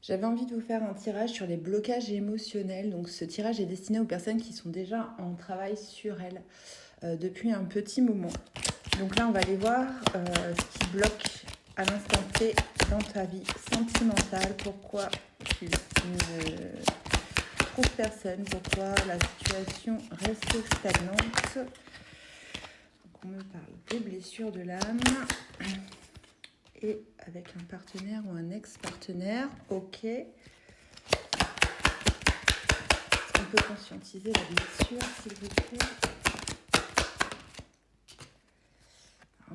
J'avais envie de vous faire un tirage sur les blocages émotionnels. Donc ce tirage est destiné aux personnes qui sont déjà en travail sur elles depuis un petit moment. Donc là, on va aller voir ce qui bloque à l'instant T dans ta vie sentimentale. Pourquoi tu ne trouves personne. Pourquoi la situation reste stagnante. Donc on me parle des blessures de l'âme. Et avec un partenaire ou un ex-partenaire. Ok. On peut conscientiser la blessure, s'il vous plaît.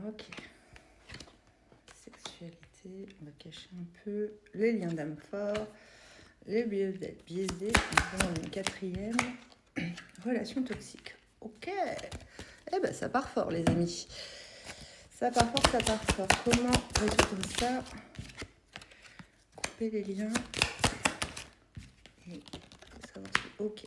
Ok. Sexualité, on va cacher un peu les liens d'âme forts, les biaisés, on va dans une quatrième. Relation toxique. Ok. Eh ben ça part fort, les amis. Ça part fort, ça part fort. Comment résoudre ça? Couper les liens. Et savoir si... Ok.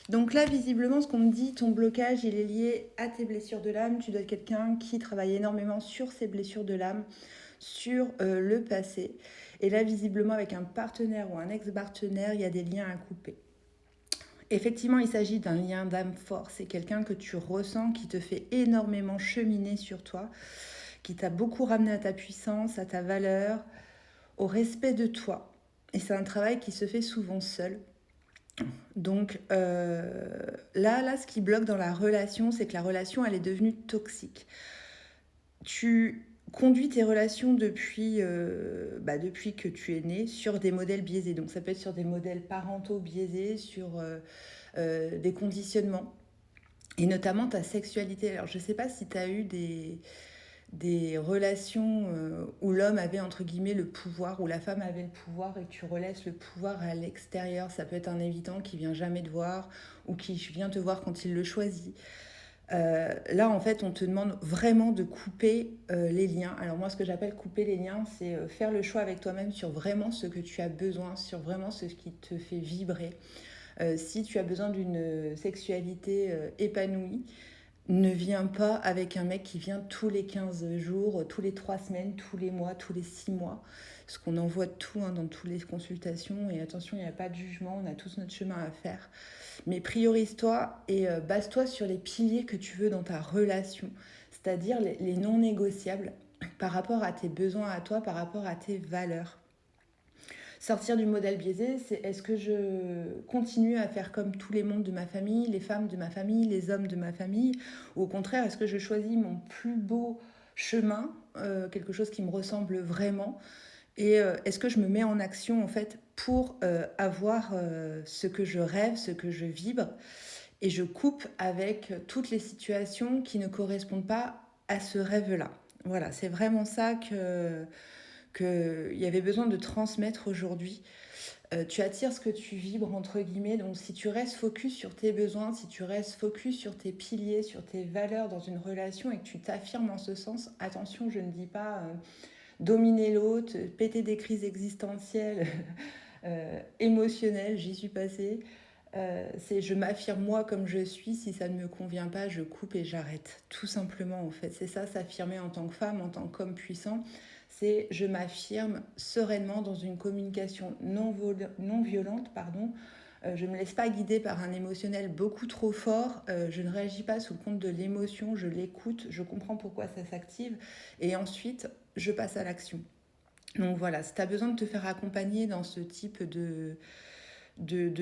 Donc là, visiblement, ce qu'on me dit, ton blocage, il est lié à tes blessures de l'âme. Tu dois être quelqu'un qui travaille énormément sur ses blessures de l'âme, sur le passé. Et là, visiblement, avec un partenaire ou un ex-partenaire, il y a des liens à couper. Effectivement, il s'agit d'un lien d'âme fort. C'est quelqu'un que tu ressens, qui te fait énormément cheminer sur toi, qui t'a beaucoup ramené à ta puissance, à ta valeur, au respect de toi. Et c'est un travail qui se fait souvent seul. Donc là, ce qui bloque dans la relation, c'est que la relation, elle est devenue toxique. Tu conduis tes relations depuis que tu es né sur des modèles biaisés. Donc ça peut être sur des modèles parentaux biaisés, sur des conditionnements, et notamment ta sexualité. Alors je ne sais pas si tu as eu des relations où l'homme avait entre guillemets le pouvoir, où la femme avait le pouvoir et que tu relaisses le pouvoir à l'extérieur. Ça peut être un évitant qui vient jamais te voir ou qui vient te voir quand il le choisit. Là, en fait, on te demande vraiment de couper les liens. Alors moi, ce que j'appelle couper les liens, c'est faire le choix avec toi-même sur vraiment ce que tu as besoin, sur vraiment ce qui te fait vibrer. Si tu as besoin d'une sexualité épanouie, ne viens pas avec un mec qui vient tous les 15 jours, tous les 3 semaines, tous les mois, tous les 6 mois. Parce qu'on en voit de tout dans toutes les consultations. Et attention, il n'y a pas de jugement, on a tous notre chemin à faire. Mais priorise-toi et base-toi sur les piliers que tu veux dans ta relation. C'est-à-dire les non négociables par rapport à tes besoins à toi, par rapport à tes valeurs. Sortir du modèle biaisé, c'est est-ce que je continue à faire comme tous les mondes de ma famille, les femmes de ma famille, les hommes de ma famille, ou au contraire, est-ce que je choisis mon plus beau chemin, quelque chose qui me ressemble vraiment, et est-ce que je me mets en action en fait pour avoir ce que je rêve, ce que je vibre, et je coupe avec toutes les situations qui ne correspondent pas à ce rêve-là. Voilà, c'est vraiment ça qu'il y avait besoin de transmettre aujourd'hui. Tu attires ce que tu vibres, entre guillemets. Donc si tu restes focus sur tes besoins, si tu restes focus sur tes piliers, sur tes valeurs dans une relation et que tu t'affirmes en ce sens, attention, je ne dis pas dominer l'autre, péter des crises existentielles, émotionnelles, j'y suis passée. C'est je m'affirme moi comme je suis, si ça ne me convient pas, je coupe et j'arrête. Tout simplement, en fait. C'est ça, s'affirmer en tant que femme, en tant qu'homme puissant. C'est je m'affirme sereinement dans une communication non violente. Je ne me laisse pas guider par un émotionnel beaucoup trop fort. Je ne réagis pas sous le compte de l'émotion. Je l'écoute, je comprends pourquoi ça s'active. Et ensuite, je passe à l'action. Donc voilà, si tu as besoin de te faire accompagner dans ce type de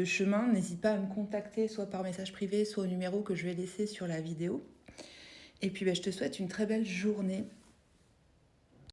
chemin, n'hésite pas à me contacter soit par message privé, soit au numéro que je vais laisser sur la vidéo. Et puis je te souhaite une très belle journée.